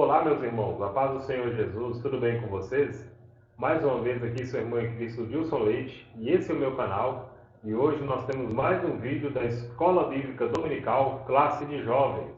Olá, meus irmãos, a paz do Senhor Jesus, tudo bem com vocês? Mais uma vez aqui, seu irmão em Cristo, Wilson Leite, e esse é o meu canal. E hoje nós temos mais um vídeo da Escola Bíblica Dominical, classe de jovens.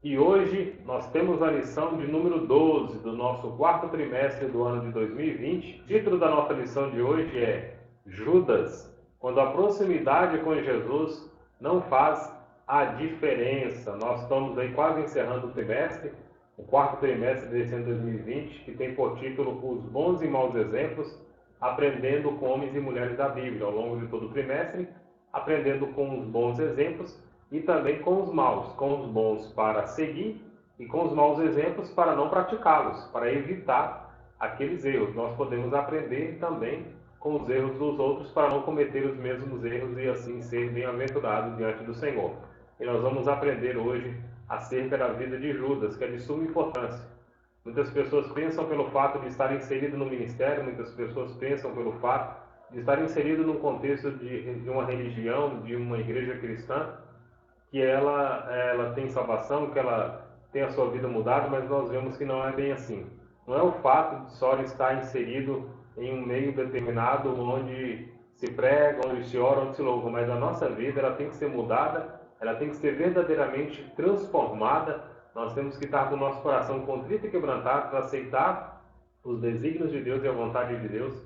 E hoje nós temos a lição de número 12 do nosso quarto trimestre do ano de 2020. O título da nossa lição de hoje é Judas, quando a proximidade com Jesus não faz a diferença. Nós estamos aí quase encerrando o trimestre, o quarto trimestre desse ano de 2020, que tem por título Os Bons e Maus Exemplos, aprendendo com homens e mulheres da Bíblia, ao longo de todo o trimestre, aprendendo com os bons exemplos e também com os maus bons para seguir e com os maus exemplos para não praticá-los, para evitar aqueles erros. Nós podemos aprender também com os erros dos outros para não cometer os mesmos erros e assim ser bem-aventurados diante do Senhor. E nós vamos aprender hoje acerca da vida de Judas, que é de suma importância. Muitas pessoas pensam pelo fato de estar inserido no ministério, muitas pessoas pensam pelo fato de estar inserido num contexto de uma religião, de uma igreja cristã, que ela tem salvação, que ela tem a sua vida mudada, mas nós vemos que não é bem assim. Não é o fato de só estar inserido em um meio determinado, onde se prega, onde se ora, onde se louva, mas a nossa vida ela tem que ser mudada, ela tem que ser verdadeiramente transformada. Nós temos que estar com o nosso coração contrito e quebrantado para aceitar os desígnios de Deus e a vontade de Deus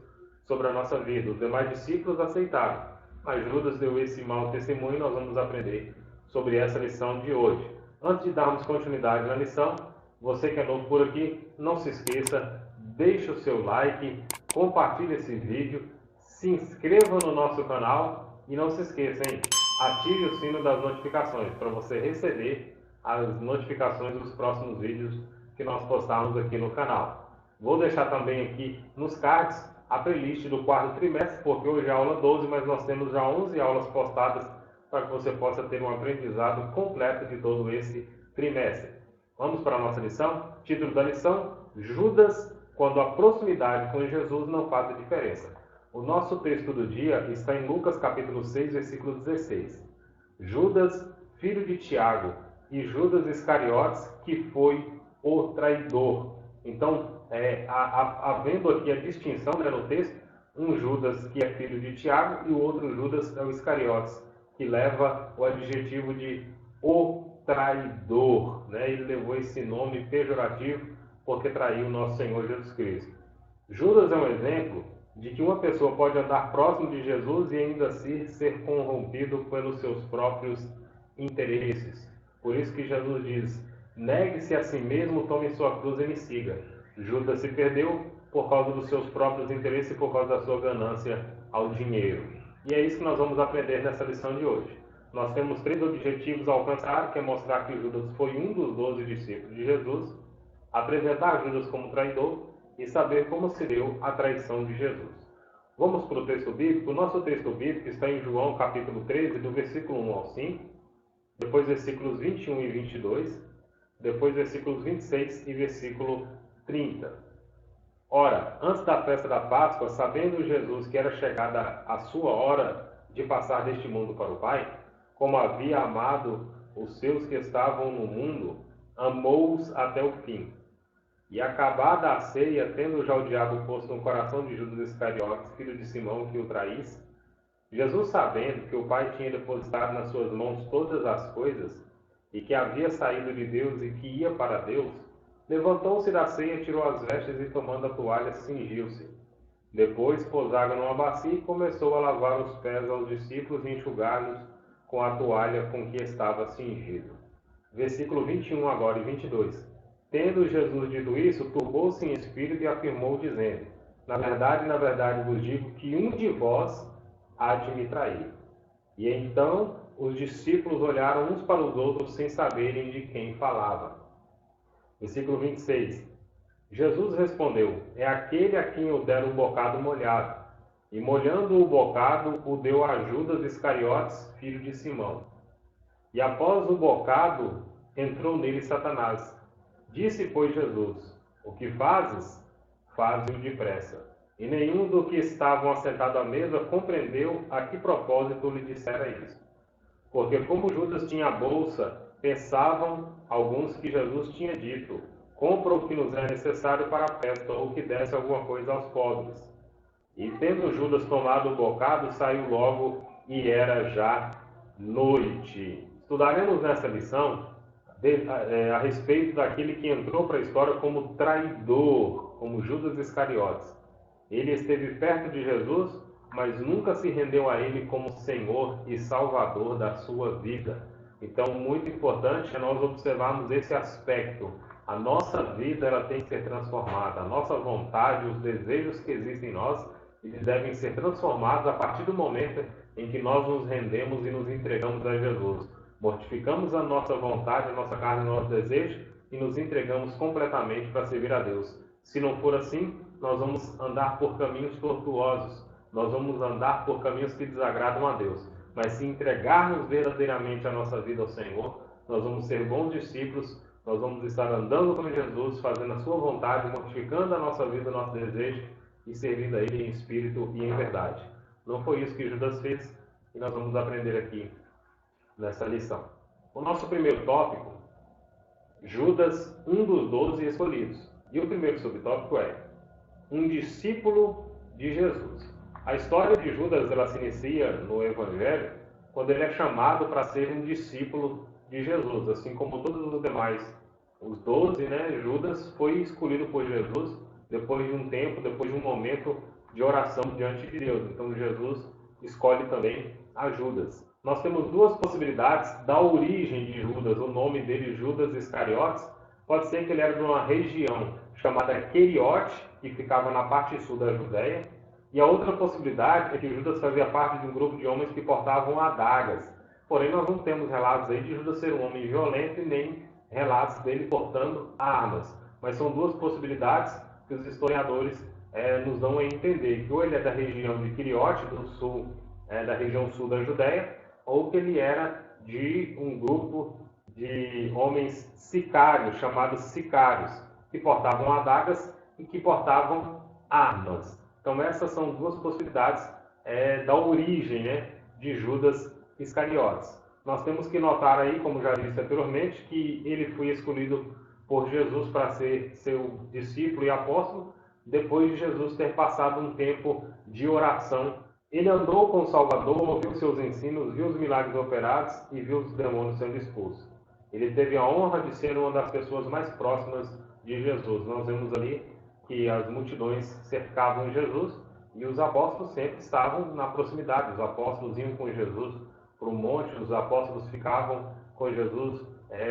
sobre a nossa vida. Os demais discípulos aceitaram, mas Judas deu esse mau testemunho e nós vamos aprender sobre essa lição de hoje. Antes de darmos continuidade na lição, você que é novo por aqui, não se esqueça, deixe o seu like, compartilhe esse vídeo, se inscreva no nosso canal e não se esqueça, hein? Ative o sino das notificações para você receber as notificações dos próximos vídeos que nós postarmos aqui no canal. Vou deixar também aqui nos cards a playlist do quarto trimestre, porque hoje é a aula 12, mas nós temos já 11 aulas postadas para que você possa ter um aprendizado completo de todo esse trimestre. Vamos para a nossa lição? Título da lição: Judas, quando a proximidade com Jesus não faz a diferença. O nosso texto do dia está em Lucas capítulo 6, versículo 16. Judas, filho de Tiago, e Judas Iscariotes, que foi o traidor. Então, havendo aqui a distinção, né, no texto, um Judas que é filho de Tiago e o outro Judas é o Iscariotes, que leva o adjetivo de o traidor, né? Ele levou esse nome pejorativo porque traiu o nosso Senhor Jesus Cristo. Judas é um exemplo de que uma pessoa pode andar próximo de Jesus e ainda assim ser corrompido pelos seus próprios interesses. Por isso que Jesus diz: negue-se a si mesmo, tome sua cruz e me siga. Judas se perdeu por causa dos seus próprios interesses e por causa da sua ganância ao dinheiro. E é isso que nós vamos aprender nessa lição de hoje. Nós temos 3 objetivos a alcançar, que é mostrar que Judas foi um dos 12 discípulos de Jesus, apresentar Judas como traidor e saber como se deu a traição de Jesus. Vamos para o texto bíblico. O nosso texto bíblico está em João capítulo 13, do versículo 1 ao 5, depois versículos 21 e 22, depois versículos 26 e versículo 30. Ora, antes da festa da Páscoa, sabendo Jesus que era chegada a sua hora de passar deste mundo para o Pai, como havia amado os seus que estavam no mundo, amou-os até o fim. E acabada a ceia, tendo já o diabo posto no coração de Judas Iscariotes, filho de Simão, que o traísse, Jesus, sabendo que o Pai tinha depositado nas suas mãos todas as coisas, e que havia saído de Deus e que ia para Deus, levantou-se da ceia, tirou as vestes e, tomando a toalha, cingiu-se. Depois pôs água numa bacia e começou a lavar os pés aos discípulos e enxugar-lhes com a toalha com que estava cingido. Versículo 21 agora e 22. Tendo Jesus dito isso, turbou-se em espírito e afirmou, dizendo: na verdade vos digo que um de vós há de me trair. E então os discípulos olharam uns para os outros sem saberem de quem falava. Versículo 26. Jesus respondeu: é aquele a quem eu der um bocado molhado. E molhando o bocado, o deu a Judas Iscariotes, filho de Simão. E após o bocado, entrou nele Satanás. Disse, pois, Jesus: o que fazes, faze-o depressa. E nenhum do que estavam assentados à mesa compreendeu a que propósito lhe dissera isso. Porque como Judas tinha a bolsa, pensavam alguns que Jesus tinha dito: compra o que nos é necessário para a festa, ou que desse alguma coisa aos pobres. E tendo Judas tomado o bocado, saiu logo, e era já noite. Estudaremos nessa lição a respeito daquele que entrou para a história como traidor, como Judas Iscariotes. Ele esteve perto de Jesus, mas nunca se rendeu a ele como Senhor e Salvador da sua vida. Então, muito importante é nós observarmos esse aspecto. A nossa vida ela tem que ser transformada. A nossa vontade, os desejos que existem em nós, eles devem ser transformados a partir do momento em que nós nos rendemos e nos entregamos a Jesus. Mortificamos a nossa vontade, a nossa carne, o nosso desejo e nos entregamos completamente para servir a Deus. Se não for assim, nós vamos andar por caminhos tortuosos, nós vamos andar por caminhos que desagradam a Deus. Mas se entregarmos verdadeiramente a nossa vida ao Senhor, nós vamos ser bons discípulos, nós vamos estar andando com Jesus, fazendo a sua vontade, mortificando a nossa vida, o nosso desejo e servindo a Ele em espírito e em verdade. Não foi isso que Judas fez e nós vamos aprender aqui nessa lição. O nosso primeiro tópico, Judas, um dos 12 escolhidos. E o primeiro subtópico é um discípulo de Jesus. A história de Judas ela se inicia no Evangelho quando ele é chamado para ser um discípulo de Jesus, assim como todos os demais. Os 12, Judas foi escolhido por Jesus depois de um tempo, depois de um momento de oração diante de Deus. Então Jesus escolhe também a Judas. Nós temos duas possibilidades da origem de Judas. O nome dele, Judas Iscariotes, pode ser que ele era de uma região chamada Queriote, que ficava na parte sul da Judéia. E a outra possibilidade é que Judas fazia parte de um grupo de homens que portavam adagas. Porém, nós não temos relatos aí de Judas ser um homem violento e nem relatos dele portando armas. Mas são duas possibilidades que os historiadores nos dão a entender. Que ou ele é da região de Queriote, do sul, da região sul da Judéia, ou que ele era de um grupo de homens sicários, chamados sicários, que portavam adagas e que portavam armas. Então essas são duas possibilidades da origem de Judas Iscariotes. Nós temos que notar aí, como já disse anteriormente, que ele foi escolhido por Jesus para ser seu discípulo e apóstolo, depois de Jesus ter passado um tempo de oração. Ele andou com o Salvador, ouviu seus ensinos, viu os milagres operados e viu os demônios sendo expulsos. Ele teve a honra de ser uma das pessoas mais próximas de Jesus. Nós vemos ali que as multidões cercavam Jesus e os apóstolos sempre estavam na proximidade. Os apóstolos iam com Jesus para o monte, os apóstolos ficavam com Jesus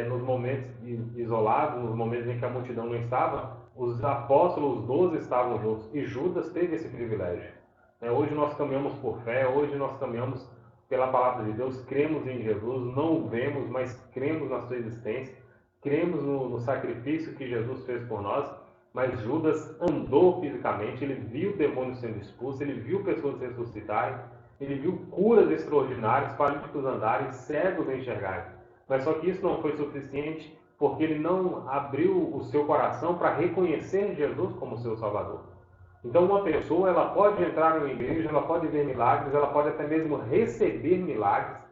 nos momentos isolados, nos momentos em que a multidão não estava. Os apóstolos, os 12, estavam juntos e Judas teve esse privilégio. Hoje nós caminhamos por fé, hoje nós caminhamos pela palavra de Deus, cremos em Jesus, não o vemos, mas cremos na sua existência, cremos no sacrifício que Jesus fez por nós. Mas Judas andou fisicamente, ele viu demônios sendo expulsos, ele viu pessoas ressuscitarem, ele viu curas extraordinárias, paralíticos andarem, cegos enxergarem. Mas só que isso não foi suficiente, porque ele não abriu o seu coração para reconhecer Jesus como seu Salvador. Então uma pessoa ela pode entrar em uma igreja, ela pode ver milagres, ela pode até mesmo receber milagres,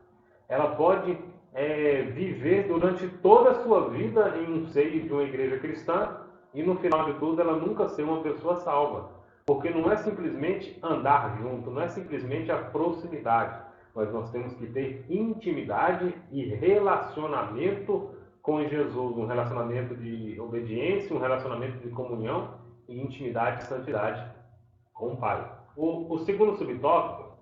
ela pode viver durante toda a sua vida em um seio de uma igreja cristã, e no final de tudo ela nunca ser uma pessoa salva. Porque não é simplesmente andar junto, não é simplesmente a proximidade, mas nós temos que ter intimidade e relacionamento com Jesus, um relacionamento de obediência, um relacionamento de comunhão e intimidade e santidade com o Pai. O segundo subtópico,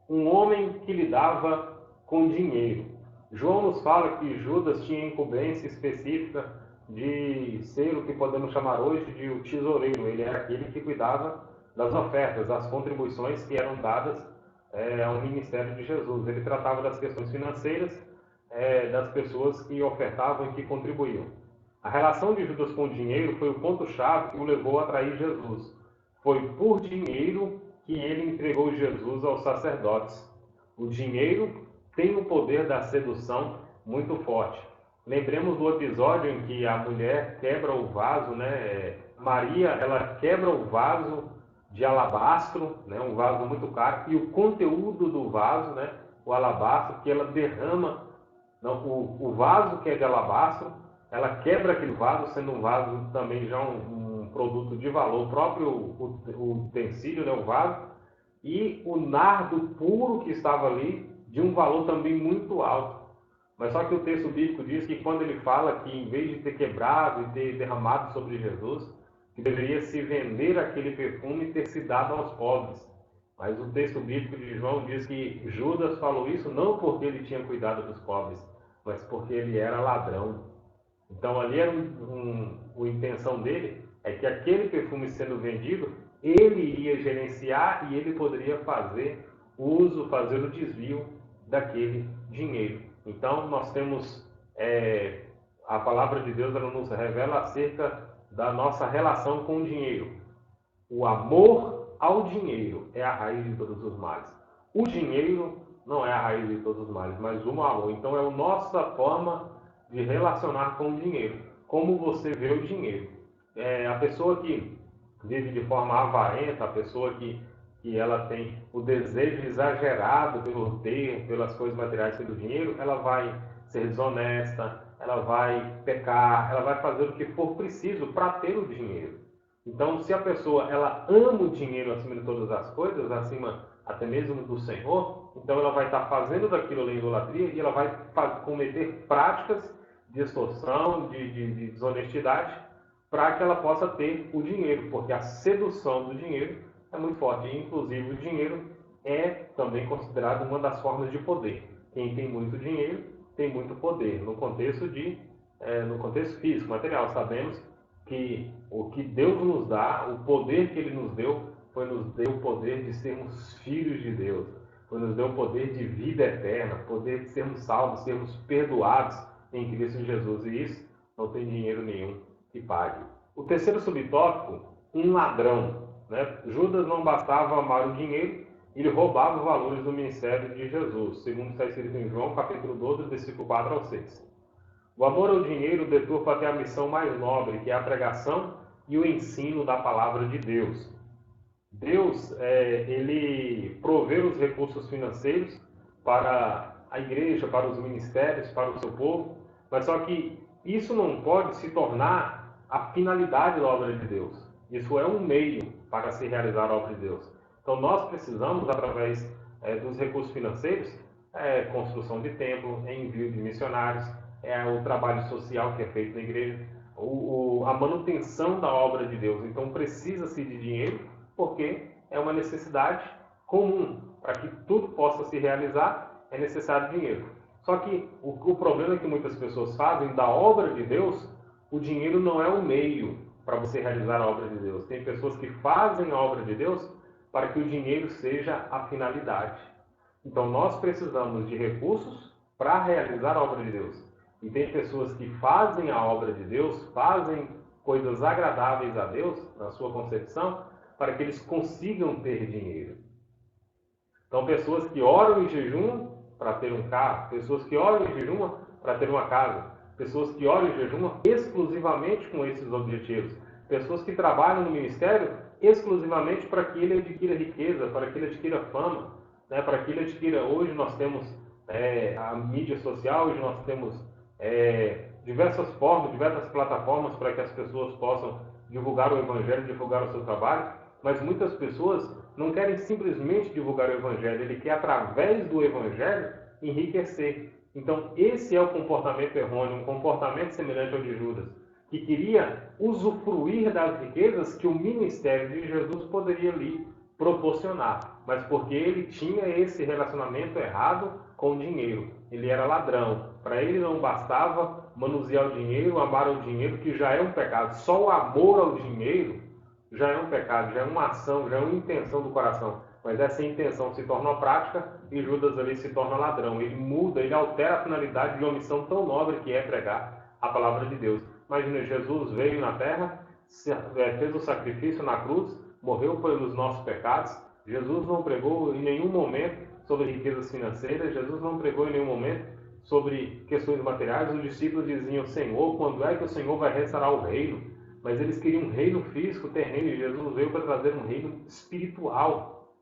um homem que lidava com dinheiro. João nos fala que Judas tinha incumbência específica de ser o que podemos chamar hoje de o tesoureiro. Ele era aquele que cuidava das ofertas, das contribuições que eram dadas ao ministério de Jesus. Ele tratava das questões financeiras das pessoas que ofertavam e que contribuíam. A relação de Judas com o dinheiro foi o ponto-chave que o levou a trair Jesus. Foi por dinheiro que ele entregou Jesus aos sacerdotes. O dinheiro tem o poder da sedução muito forte. Lembremos do episódio em que a mulher quebra o vaso, Maria, ela quebra o vaso de alabastro, né, um vaso muito caro, e o conteúdo do vaso, né, o alabastro, que ela derrama, não, o vaso que é de alabastro, ela quebra aquele vaso, sendo um vaso também já um produto de valor, o próprio o utensílio, né, o vaso, e o nardo puro que estava ali, de um valor também muito alto. Mas só que o texto bíblico diz que quando ele fala que em vez de ter quebrado e ter derramado sobre Jesus, que deveria se vender aquele perfume e ter se dado aos pobres. Mas o texto bíblico de João diz que Judas falou isso não porque ele tinha cuidado dos pobres, mas porque ele era ladrão. Então ali era a intenção dele é que aquele perfume sendo vendido, ele iria gerenciar e ele poderia fazer uso, fazer o desvio daquele dinheiro. Então nós temos a palavra de Deus, ela nos revela acerca da nossa relação com o dinheiro. O amor ao dinheiro é a raiz de todos os males. O dinheiro não é a raiz de todos os males, mas o amor. Então é a nossa forma de relacionar com o dinheiro. Como você vê o dinheiro. A pessoa que vive de forma avarenta, a pessoa que ela tem o desejo exagerado pelo ter, pelas coisas materiais pelo dinheiro, ela vai ser desonesta, ela vai pecar, ela vai fazer o que for preciso para ter o dinheiro. Então, se a pessoa ela ama o dinheiro acima de todas as coisas, acima até mesmo do Senhor, então ela vai estar fazendo daquilo ali idolatria e ela vai cometer práticas de extorsão, de desonestidade, para que ela possa ter o dinheiro, porque a sedução do dinheiro é muito forte. E, inclusive, o dinheiro é também considerado uma das formas de poder. Quem tem muito dinheiro tem muito poder, no contexto físico, material. Sabemos que o que Deus nos dá, o poder que Ele nos deu, foi nos deu o poder de sermos filhos de Deus, foi nos deu o poder de vida eterna, poder de sermos salvos, sermos perdoados em Cristo Jesus. E isso não tem dinheiro nenhum que pague. O terceiro subtópico, um ladrão. Né? Judas não bastava amar o dinheiro, ele roubava os valores do ministério de Jesus, segundo está escrito em João, capítulo 12, versículo 4 ao 6. O amor ao dinheiro deturpa até a missão mais nobre, que é a pregação e o ensino da palavra de Deus. Deus, ele provê os recursos financeiros para a igreja, para os ministérios, para o seu povo, mas só que isso não pode se tornar a finalidade da obra de Deus. Isso é um meio para se realizar a obra de Deus. Então nós precisamos, através dos recursos financeiros, construção de templo, envio de missionários, o trabalho social que é feito na igreja, a manutenção da obra de Deus. Então precisa-se de dinheiro, porque é uma necessidade comum. Para que tudo possa se realizar, é necessário dinheiro. Só que o problema é que muitas pessoas fazem da obra de Deus, o dinheiro não é o meio para você realizar a obra de Deus. Tem pessoas que fazem a obra de Deus para que o dinheiro seja a finalidade. Então nós precisamos de recursos para realizar a obra de Deus. E tem pessoas que fazem a obra de Deus, fazem coisas agradáveis a Deus, na sua concepção, para que eles consigam ter dinheiro. Então pessoas que oram em jejum para ter um carro, pessoas que oram em jejum para ter uma casa, pessoas que oram em jejum exclusivamente com esses objetivos, pessoas que trabalham no ministério exclusivamente para que ele adquira riqueza, para que ele adquira fama, né? Para que ele adquira. Hoje nós temos a mídia social, hoje nós temos diversas formas, diversas plataformas para que as pessoas possam divulgar o Evangelho, divulgar o seu trabalho, mas muitas pessoas não querem simplesmente divulgar o Evangelho, ele quer, através do Evangelho, enriquecer. Então, esse é o comportamento errôneo, um comportamento semelhante ao de Judas, que queria usufruir das riquezas que o ministério de Jesus poderia lhe proporcionar, mas porque ele tinha esse relacionamento errado com o dinheiro. Ele era ladrão. Para ele não bastava manusear o dinheiro, amar o dinheiro, que já é um pecado. Só o amor ao dinheiro já é um pecado, já é uma ação, já é uma intenção do coração. Mas essa intenção se torna prática e Judas ali se torna ladrão. Ele muda, ele altera a finalidade de uma missão tão nobre que é pregar a palavra de Deus. Imagina, Jesus veio na terra, fez o sacrifício na cruz, morreu pelos nossos pecados. Jesus não pregou em nenhum momento sobre riquezas financeiras, Jesus não pregou em nenhum momento sobre questões materiais. Os discípulos diziam: Senhor, quando é que o Senhor vai restaurar o reino? mas eles queriam um reino físico, terreno, e Jesus veio para trazer um reino espiritual.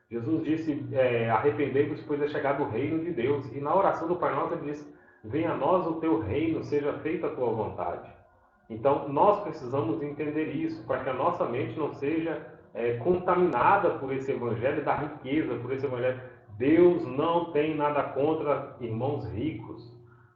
Jesus disse, arrependei-vos, pois é chegado o reino de Deus. E na oração do Pai Nosso ele diz, venha a nós o teu reino, seja feita a tua vontade. Então, nós precisamos entender isso, para que a nossa mente não seja contaminada por esse evangelho da riqueza, por esse evangelho. Deus não tem nada contra irmãos ricos.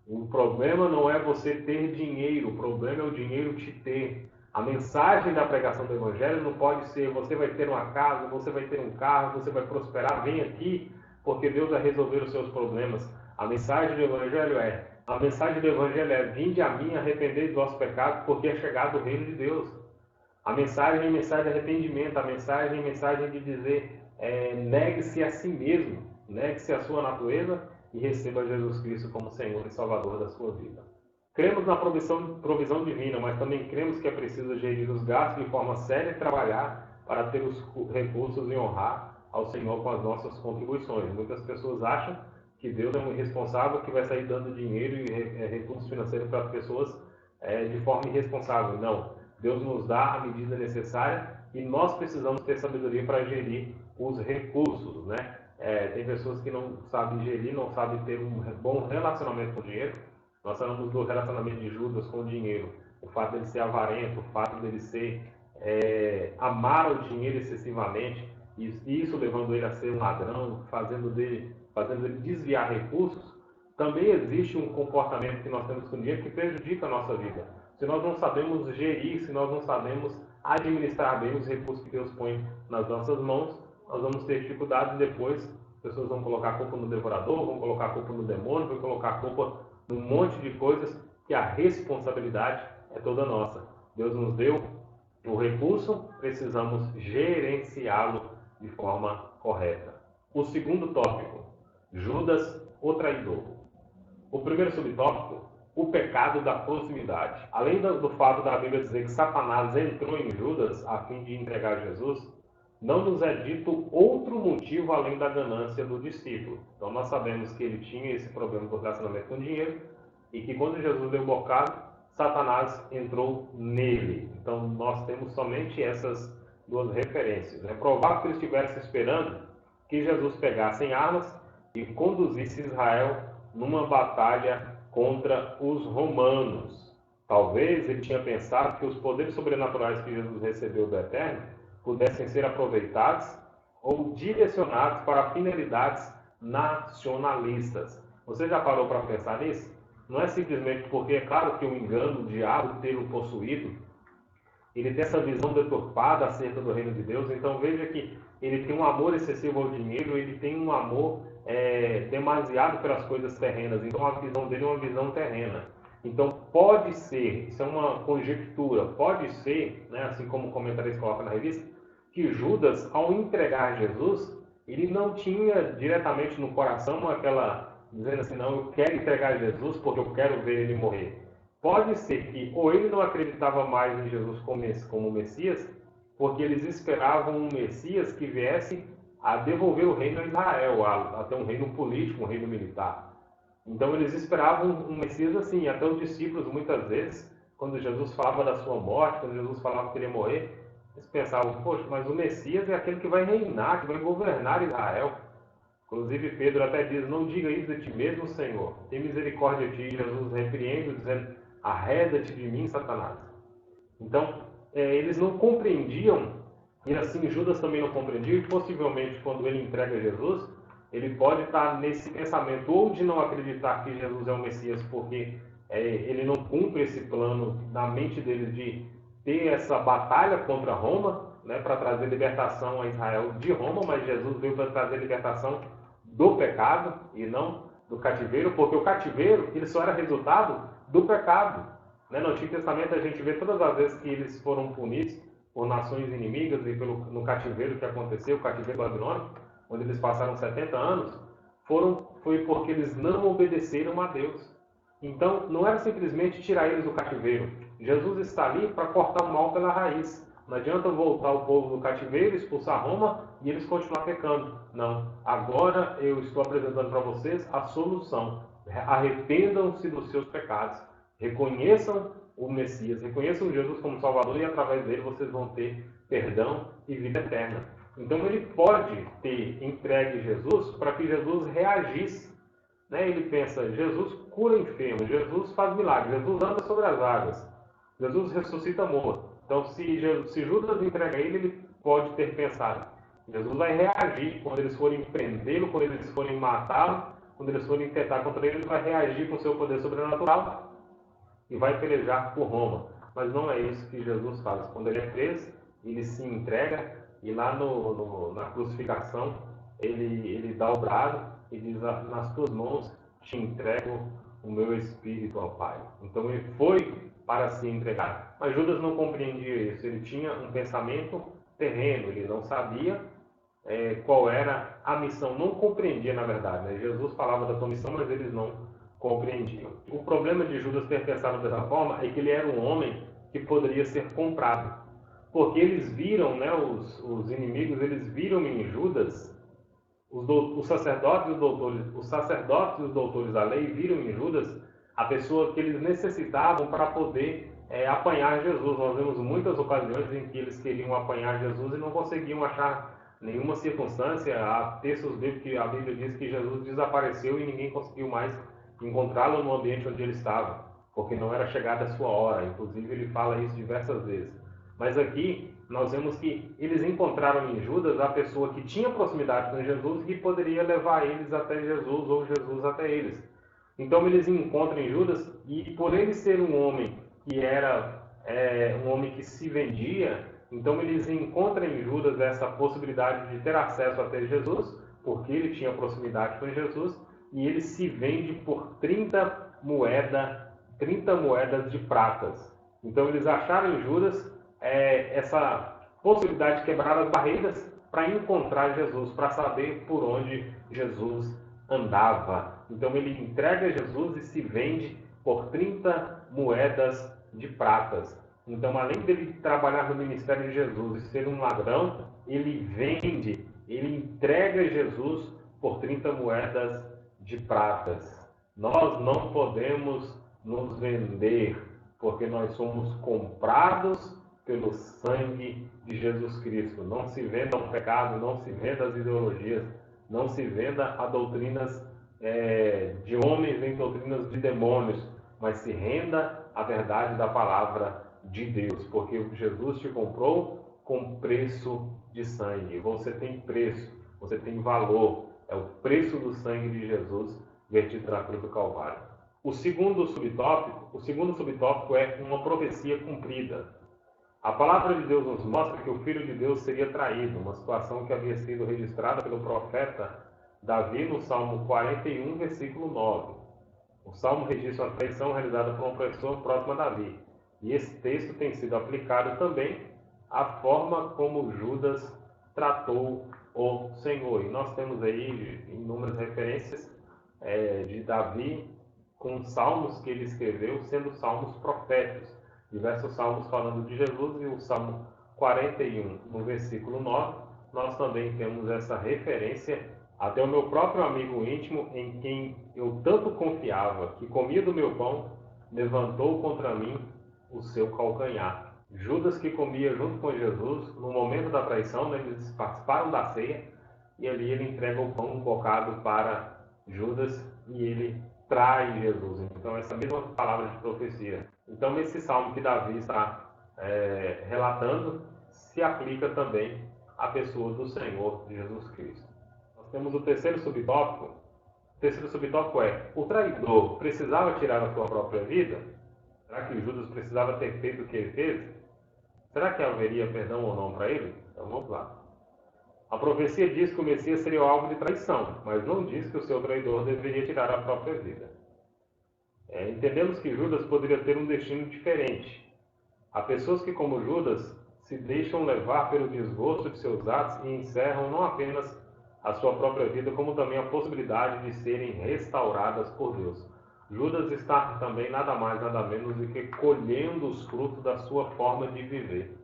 O problema não é você ter dinheiro, o problema é o dinheiro te ter. A mensagem da pregação do evangelho não pode ser, você vai ter uma casa, você vai ter um carro, você vai prosperar, vem aqui, porque Deus vai resolver os seus problemas. A mensagem do evangelho é, vinde a mim, arrependei dos vossos pecados, porque é chegado o reino de Deus. A mensagem é mensagem de arrependimento, a mensagem é mensagem de dizer, negue-se a si mesmo, negue-se a sua natureza e receba Jesus Cristo como Senhor e Salvador da sua vida. Cremos na provisão divina, mas também cremos que é preciso gerir os gastos de forma séria e trabalhar para ter os recursos e honrar ao Senhor com as nossas contribuições. Muitas pessoas acham que Deus é um irresponsável que vai sair dando dinheiro e recursos financeiros para as pessoas de forma irresponsável. Não. Deus nos dá a medida necessária e nós precisamos ter sabedoria para gerir os recursos, né? Tem pessoas que não sabem gerir, não sabem ter um bom relacionamento com o dinheiro. Nós falamos do relacionamento de Judas com o dinheiro. O fato dele ser avarento, o fato dele ser amar o dinheiro excessivamente, isso levando ele a ser um ladrão, fazendo ele desviar recursos. Também existe um comportamento que nós temos com o dinheiro que prejudica a nossa vida. Se nós não sabemos gerir, se nós não sabemos administrar bem os recursos que Deus põe nas nossas mãos, nós vamos ter dificuldades e depois as pessoas vão colocar a culpa no devorador, vão colocar a culpa no demônio, vão colocar a culpa num monte de coisas que a responsabilidade é toda nossa. Deus nos deu o recurso, precisamos gerenciá-lo de forma correta. O segundo tópico, Judas, o traidor. O primeiro subtópico, o pecado da proximidade. Além do fato da Bíblia dizer que Satanás entrou em Judas a fim de entregar Jesus, não nos é dito outro motivo além da ganância do discípulo. Então nós sabemos que ele tinha esse problema do relacionamento com o dinheiro e que quando Jesus deu um bocado, Satanás entrou nele. Então nós temos somente essas duas referências. É provável que ele estivesse esperando que Jesus pegasse em armas e conduzisse Israel numa batalha contra os romanos. Talvez ele tinha pensado que os poderes sobrenaturais que Jesus recebeu do Eterno pudessem ser aproveitados ou direcionados para finalidades nacionalistas. Você já parou para pensar nisso? Não é simplesmente porque, é claro que o engano, o diabo ter o possuído, ele tem essa visão deturpada acerca do reino de Deus. Então veja que ele tem um amor excessivo ao dinheiro, ele tem um amor demasiado pelas coisas terrenas. Então a visão dele é uma visão terrena. Então pode ser, isso é uma conjectura, pode ser, né, assim como o comentarista coloca na revista, que Judas, ao entregar Jesus, ele não tinha diretamente no coração aquela, dizendo assim, não, eu quero entregar Jesus porque eu quero ver ele morrer. Pode ser que ou ele não acreditava mais em Jesus como Messias, porque eles esperavam um Messias que viesse a devolver o reino a Israel, até um reino político, um reino militar. Então eles esperavam um Messias assim, até os discípulos muitas vezes, quando Jesus falava da sua morte, quando Jesus falava que ele ia morrer, eles pensavam, poxa, mas o Messias é aquele que vai reinar, que vai governar Israel. Inclusive Pedro até diz, não diga isso de ti mesmo, Senhor, tem misericórdia de ti. Jesus repreende, dizendo, arreda-te de mim, Satanás. Então, eles não compreendiam, e assim Judas também não compreendia, e possivelmente quando ele entrega Jesus, ele pode estar nesse pensamento ou de não acreditar que Jesus é o Messias, porque ele não cumpre esse plano na mente dele de ter essa batalha contra Roma, né, para trazer libertação a Israel de Roma, mas Jesus veio para trazer libertação do pecado e não do cativeiro, porque o cativeiro ele só era resultado do pecado. Né? No Antigo Testamento a gente vê todas as vezes que eles foram punidos por nações inimigas e no cativeiro que aconteceu, o cativeiro babilônico, onde eles passaram 70 anos, foi porque eles não obedeceram a Deus. Então, não era simplesmente tirar eles do cativeiro. Jesus está ali para cortar o mal pela raiz. Não adianta voltar o povo do cativeiro, expulsar Roma e eles continuar pecando. Não. Agora eu estou apresentando para vocês a solução. Arrependam-se dos seus pecados. Reconheçam o Messias, reconheçam Jesus como Salvador e através dele vocês vão ter perdão e vida eterna. Então ele pode ter entregue Jesus para que Jesus reagisse. Né? Ele pensa, Jesus cura enfermo, Jesus faz milagres, Jesus anda sobre as águas, Jesus ressuscita morto. Então se Judas entrega ele, ele pode ter pensado, Jesus vai reagir quando eles forem prendê-lo, quando eles forem matá-lo, quando eles forem tentar contra ele, ele vai reagir com seu poder sobrenatural e vai pelejar por Roma. Mas não é isso que Jesus faz. Quando ele é preso, ele se entrega e lá na crucificação ele dá o brado e diz, nas tuas mãos te entrego o meu espírito ao Pai. Então ele foi para se entregar. Mas Judas não compreendia isso. Ele tinha um pensamento terreno, ele não sabia qual era a missão, não compreendia na verdade. Né? Jesus falava da sua missão, mas eles não compreendiam. O problema de Judas ter pensado dessa forma é que ele era um homem que poderia ser comprado. Porque eles viram, né, os inimigos, eles viram em Judas, os sacerdotes e os doutores da lei viram em Judas a pessoa que eles necessitavam para poder apanhar Jesus. Nós vemos muitas ocasiões em que eles queriam apanhar Jesus e não conseguiam achar nenhuma circunstância. Há textos bíblicos que a Bíblia diz que Jesus desapareceu e ninguém conseguiu mais encontrá-lo no ambiente onde ele estava, porque não era chegada a sua hora. Inclusive ele fala isso diversas vezes. Mas aqui nós vemos que eles encontraram em Judas a pessoa que tinha proximidade com Jesus e que poderia levar eles até Jesus ou Jesus até eles. Então eles encontram em Judas, e por ele ser um homem que era um homem que se vendia, então eles encontram em Judas essa possibilidade de ter acesso até Jesus, porque ele tinha proximidade com Jesus, e ele se vende por 30 moedas de pratas. Então eles acharam em Judas essa possibilidade de quebrar as barreiras para encontrar Jesus, para saber por onde Jesus andava. Então ele entrega Jesus e se vende por 30 moedas de pratas. Então, além dele trabalhar no ministério de Jesus e ser um ladrão, ele vende, ele entrega Jesus por 30 moedas de pratas. Nós não podemos nos vender, porque nós somos comprados pelo sangue de Jesus Cristo. Não se venda ao pecado, não se venda às ideologias, não se venda a doutrinas de homens nem doutrinas de demônios, mas se renda à verdade da palavra de Deus, porque Jesus te comprou com preço de sangue. Você tem preço, você tem valor, é o preço do sangue de Jesus vertido na cruz do Calvário. O segundo subtópico é uma profecia cumprida. A palavra de Deus nos mostra que o Filho de Deus seria traído, uma situação que havia sido registrada pelo profeta Davi no Salmo 41, versículo 9. O Salmo registra uma traição realizada por uma pessoa próxima a Davi. E esse texto tem sido aplicado também à forma como Judas tratou o Senhor. E nós temos aí inúmeras referências de Davi com salmos que ele escreveu, sendo salmos proféticos. Diversos salmos falando de Jesus, e o Salmo 41, no versículo 9, nós também temos essa referência. Até o meu próprio amigo íntimo, em quem eu tanto confiava, que comia do meu pão, levantou contra mim o seu calcanhar. Judas, que comia junto com Jesus, no momento da traição, né, eles participaram da ceia, e ali ele entrega o pão, um bocado para Judas, e ele trai Jesus. Então, essa mesma palavra de profecia. Então, esse salmo que Davi está relatando se aplica também à pessoa do Senhor Jesus Cristo. Nós temos o terceiro subtópico. O terceiro subtópico é: o traidor precisava tirar a sua própria vida? Será que Judas precisava ter feito o que ele fez? Será que haveria perdão ou não para ele? Então vamos lá. A profecia diz que o Messias seria o alvo de traição, mas não diz que o seu traidor deveria tirar a própria vida. Entendemos que Judas poderia ter um destino diferente. Há pessoas que, como Judas, se deixam levar pelo desgosto de seus atos e encerram não apenas a sua própria vida, como também a possibilidade de serem restauradas por Deus. Judas está também nada mais, nada menos do que colhendo os frutos da sua forma de viver.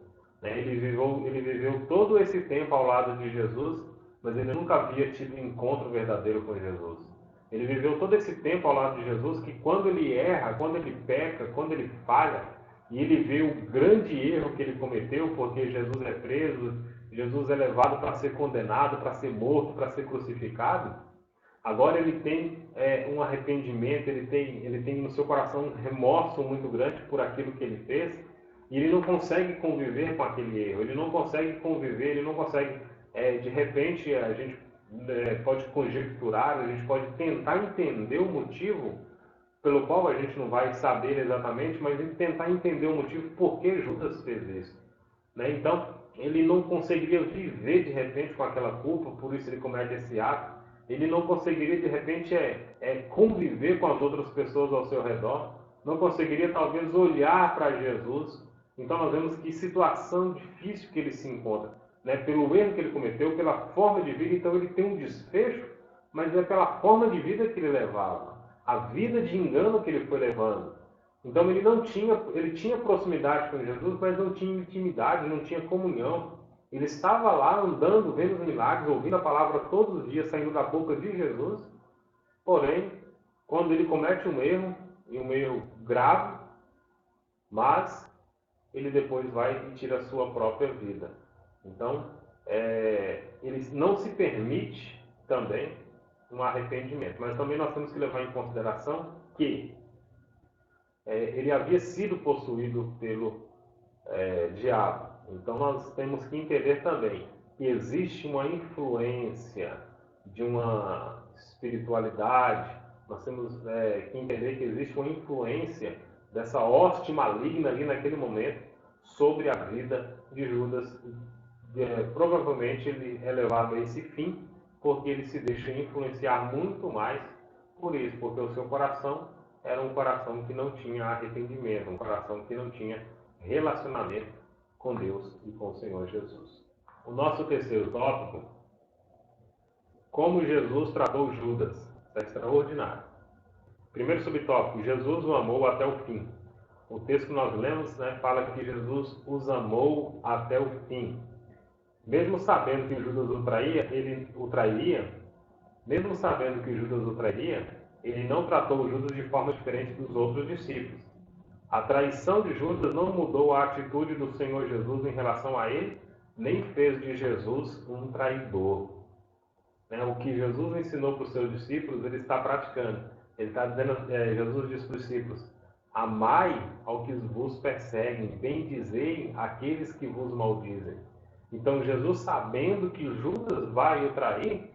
Ele viveu todo esse tempo ao lado de Jesus, mas ele nunca havia tido um encontro verdadeiro com Jesus. Ele viveu todo esse tempo ao lado de Jesus, que quando ele erra, quando ele peca, quando ele falha, e ele vê o grande erro que ele cometeu, porque Jesus é preso, Jesus é levado para ser condenado, para ser morto, para ser crucificado. Agora ele tem um arrependimento, ele tem no seu coração um remorso muito grande por aquilo que ele fez, e ele não consegue conviver com aquele erro, ele não consegue conviver, ele não consegue, de repente, a gente pode conjecturar, a gente pode tentar entender o motivo pelo qual a gente não vai saber exatamente, mas tentar entender o motivo por que Judas fez isso, né? Então, ele não conseguiria viver de repente com aquela culpa, por isso ele comete esse ato. Ele não conseguiria de repente conviver com as outras pessoas ao seu redor, não conseguiria talvez olhar para Jesus. Então nós vemos que situação difícil que ele se encontra, né? Pelo erro que ele cometeu, pela forma de vida. Então ele tem um desfecho, mas é pela forma de vida que ele levava, a vida de engano que ele foi levando. Então ele tinha proximidade com Jesus, mas não tinha intimidade, não tinha comunhão. Ele estava lá andando, vendo os milagres, ouvindo a palavra todos os dias, saindo da boca de Jesus. Porém, quando ele comete um erro, e um erro grave, mas ele depois vai e tira a sua própria vida. Então, ele não se permite também um arrependimento. Mas também nós temos que levar em consideração que ele havia sido possuído pelo diabo. Então nós temos que entender também que existe uma influência de uma espiritualidade, nós temos que entender que existe uma influência dessa hoste maligna ali naquele momento sobre a vida de Judas. Provavelmente ele é levado a esse fim porque ele se deixa influenciar muito mais por isso, porque o seu coração era um coração que não tinha arrependimento, um coração que não tinha relacionamento com Deus e com o Senhor Jesus. O nosso terceiro tópico, como Jesus tratou Judas. Isso é extraordinário. Primeiro subtópico, Jesus o amou até o fim. O texto que nós lemos, né, fala que Jesus os amou até o fim. Mesmo sabendo que Judas o trairia, mesmo sabendo que Judas o trairia, ele não tratou Judas de forma diferente dos outros discípulos. A traição de Judas não mudou a atitude do Senhor Jesus em relação a ele, nem fez de Jesus um traidor. O que Jesus ensinou para os seus discípulos, ele está praticando. Ele está dizendo, Jesus diz para os discípulos: amai ao que vos perseguem, bendizei aqueles que vos maldizem. Então Jesus, sabendo que Judas vai o trair,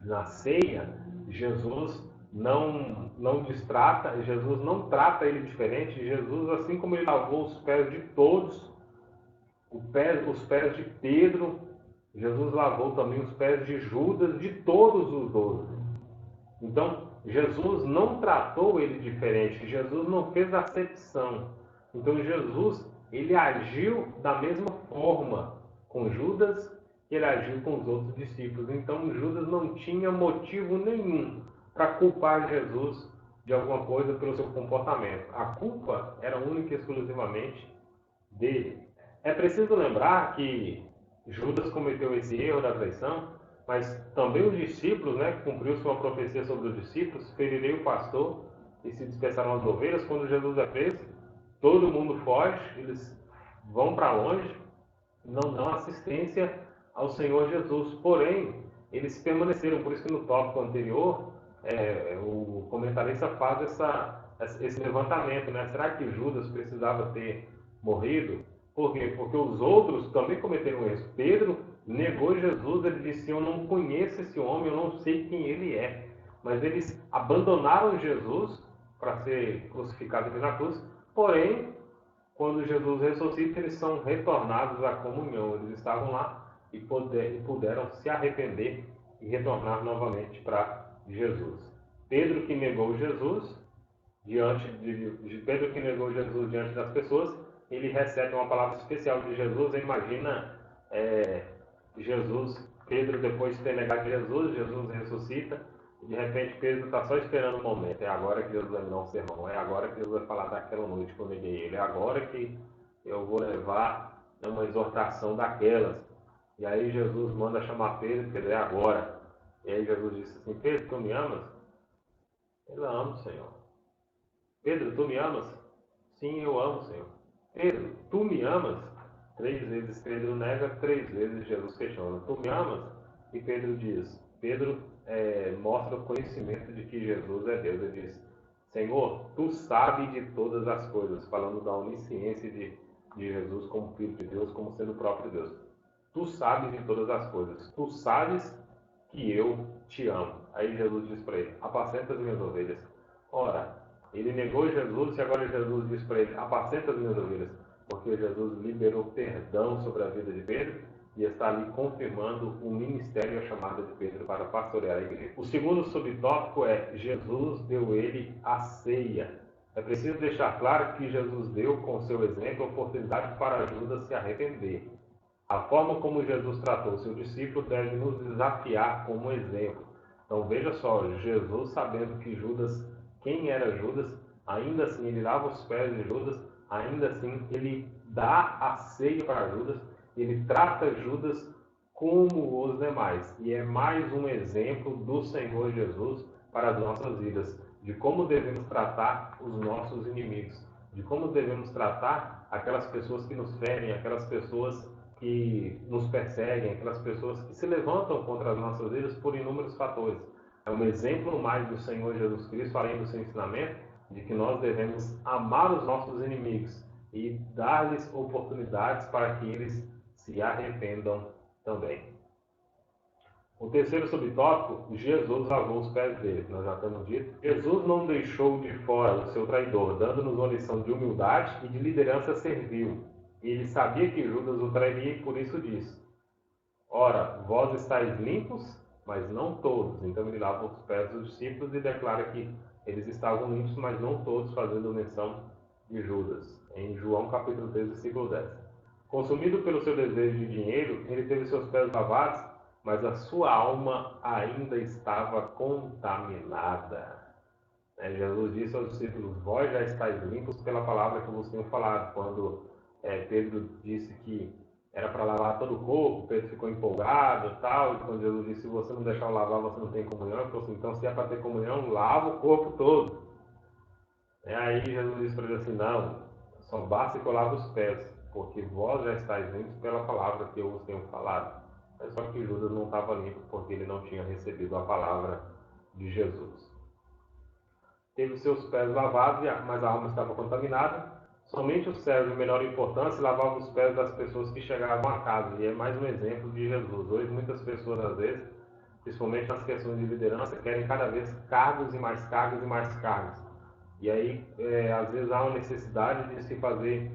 na ceia, Jesus não destrata, Jesus não trata ele diferente. Jesus, assim como ele lavou os pés de todos, os pés de Pedro, Jesus lavou também os pés de Judas, de todos os 12. Então, Jesus não tratou ele diferente, Jesus não fez acepção. Então, Jesus, ele agiu da mesma forma com Judas que ele agiu com os outros discípulos. Então, Judas não tinha motivo nenhum para culpar Jesus de alguma coisa pelo seu comportamento. A culpa era única e exclusivamente dele. É preciso lembrar que Judas cometeu esse erro da traição, mas também os discípulos, né, cumpriu-se uma profecia sobre os discípulos: ferirei o pastor e se dispersarão as ovelhas. Quando Jesus é preso, todo mundo foge, eles vão para longe, não dão assistência ao Senhor Jesus. Porém, eles permaneceram. Por isso que no tópico anterior, o comentarista faz esse levantamento, né? Será que Judas precisava ter morrido? Por quê? Porque os outros também cometeram isso. Pedro negou Jesus, ele disse: eu não conheço esse homem, eu não sei quem ele é. Mas eles abandonaram Jesus para ser crucificado aqui na cruz. Porém, quando Jesus ressuscita, eles são retornados à comunhão. Eles estavam lá e puderam se arrepender e retornar novamente para Jesus. Pedro que negou Jesus diante das pessoas, ele recebe uma palavra especial de Jesus. Imagina Pedro, depois de ter negado Jesus ressuscita, e de repente Pedro está só esperando o momento. É agora que Jesus vai me dar um sermão, é agora que Jesus vai falar daquela noite que eu neguei ele, é agora que eu vou levar uma exortação daquelas. E aí Jesus manda chamar Pedro, Pedro, é agora. E aí Jesus disse assim: Pedro, tu me amas? Ele: amo, Senhor. Pedro, tu me amas? Sim, eu amo, Senhor. Pedro, tu me amas? 3 vezes Pedro nega, 3 vezes Jesus questiona. Tu me amas? E Pedro diz. Pedro mostra o conhecimento de que Jesus é Deus. Ele diz, Senhor, tu sabes de todas as coisas, falando da onisciência de Jesus como Filho de Deus, como sendo o próprio Deus. Tu sabes de todas as coisas. Tu sabes que eu te amo. Aí Jesus diz para ele, apacenta as minhas ovelhas. Ora, ele negou Jesus e agora Jesus diz para ele, apacenta as minhas ovelhas. Porque Jesus liberou perdão sobre a vida de Pedro e está ali confirmando o ministério e a chamada de Pedro para pastorear a igreja. O segundo subtópico é Jesus deu ele a ceia. É preciso deixar claro que Jesus deu, com seu exemplo, a oportunidade para Judas se arrepender. A forma como Jesus tratou seu discípulo deve nos desafiar como exemplo. Então veja só, Jesus sabendo que Judas, quem era Judas, ainda assim ele lava os pés de Judas, ainda assim ele dá a ceia para Judas, ele trata Judas como os demais. E é mais um exemplo do Senhor Jesus para as nossas vidas, de como devemos tratar os nossos inimigos, de como devemos tratar aquelas pessoas que nos ferem, aquelas pessoas que nos perseguem, aquelas pessoas que se levantam contra as nossas vidas por inúmeros fatores. É um exemplo mais do Senhor Jesus Cristo, além do seu ensinamento, de que nós devemos amar os nossos inimigos e dar-lhes oportunidades para que eles se arrependam também. O terceiro subtópico, Jesus lavou os pés deles, nós já temos dito. Jesus não deixou de fora o seu traidor, dando-nos uma lição de humildade e de liderança servil. Ele sabia que Judas o trairia e por isso disse, ora, vós estáis limpos, mas não todos. Então ele lava os pés dos discípulos e declara que eles estavam limpos, mas não todos, fazendo menção de Judas. Em João capítulo 3, versículo 10. Consumido pelo seu desejo de dinheiro, ele teve seus pés lavados, mas a sua alma ainda estava contaminada. Jesus disse aos discípulos, vós já estáis limpos pela palavra que eu vos tenho falado. Quando Pedro disse que era para lavar todo o corpo, Pedro ficou empolgado e tal, e quando Jesus disse, se você não deixar eu lavar, você não tem comunhão, ele falou assim, então se é para ter comunhão, lava o corpo todo. Aí Jesus disse para ele assim, não, só basta que eu lave os pés, porque vós já estáis limpos pela palavra que eu vos tenho falado. Só que Judas não estava limpo porque ele não tinha recebido a palavra de Jesus. Teve seus pés lavados, mas a alma estava contaminada. Somente o servo de menor importância lavava os pés das pessoas que chegavam a casa. E é mais um exemplo de Jesus. Hoje muitas pessoas, às vezes, principalmente nas questões de liderança, querem cada vez cargos e mais cargos e mais cargos. E aí, às vezes, há uma necessidade de se fazer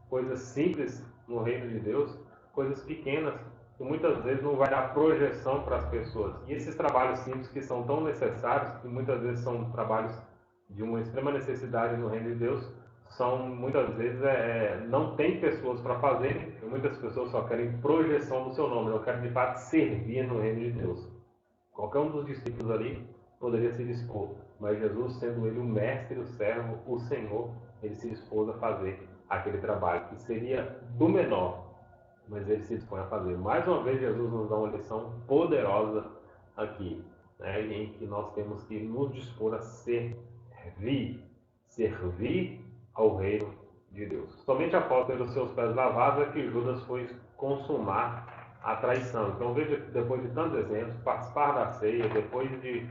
coisas simples no reino de Deus, coisas pequenas, que muitas vezes não vai dar projeção para as pessoas. E esses trabalhos simples que são tão necessários, que muitas vezes são trabalhos de uma extrema necessidade no reino de Deus, são muitas vezes não tem pessoas para fazer, e muitas pessoas só querem projeção do seu nome, não querem de fato servir no reino de Deus. Qualquer um dos discípulos ali poderia se dispor, mas Jesus, sendo ele o mestre, o servo, o Senhor, ele se dispôs a fazer aquele trabalho que seria do menor, mas ele se dispõe a fazer. Mais uma vez, Jesus nos dá uma lição poderosa aqui, em que nós temos que nos dispor a servir ao reino de Deus. Somente após ter os seus pés lavados é que Judas foi consumar a traição. Então veja que depois de tantos exemplos, participar da ceia, depois de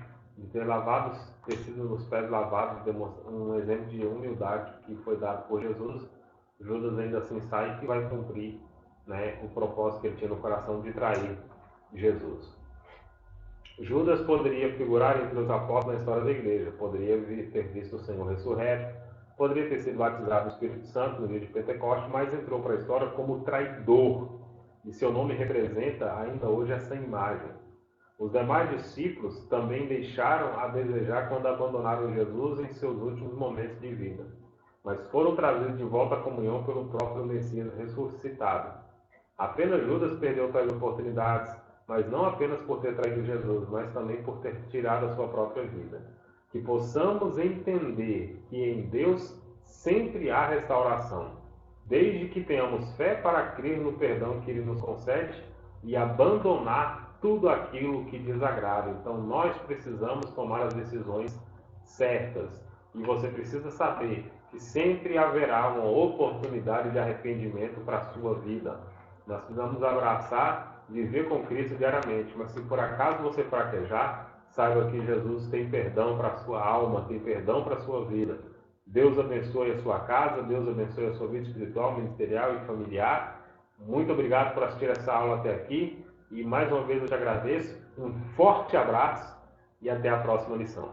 ter sido nos pés lavados, um exemplo de humildade que foi dado por Jesus, Judas ainda assim sai e vai cumprir o propósito que ele tinha no coração de trair Jesus. Judas poderia figurar entre os apóstolos na história da igreja, poderia ter visto o Senhor ressurreto, poderia ter sido batizado no Espírito Santo no dia de Pentecostes, mas entrou para a história como traidor, e seu nome representa ainda hoje essa imagem. Os demais discípulos também deixaram a desejar quando abandonaram Jesus em seus últimos momentos de vida, mas foram trazidos de volta à comunhão pelo próprio Messias ressuscitado. Apenas Judas perdeu tais oportunidades, mas não apenas por ter traído Jesus, mas também por ter tirado a sua própria vida. Que possamos entender que em Deus sempre há restauração, desde que tenhamos fé para crer no perdão que Ele nos concede e abandonar tudo aquilo que desagrada. Então nós precisamos tomar as decisões certas. E você precisa saber que sempre haverá uma oportunidade de arrependimento para a sua vida. Nós precisamos abraçar, viver com Cristo diariamente, mas se por acaso você fraquejar, saiba que Jesus tem perdão para a sua alma, tem perdão para a sua vida. Deus abençoe a sua casa, Deus abençoe a sua vida espiritual, ministerial e familiar. Muito obrigado por assistir essa aula até aqui e mais uma vez eu te agradeço. Um forte abraço e até a próxima lição.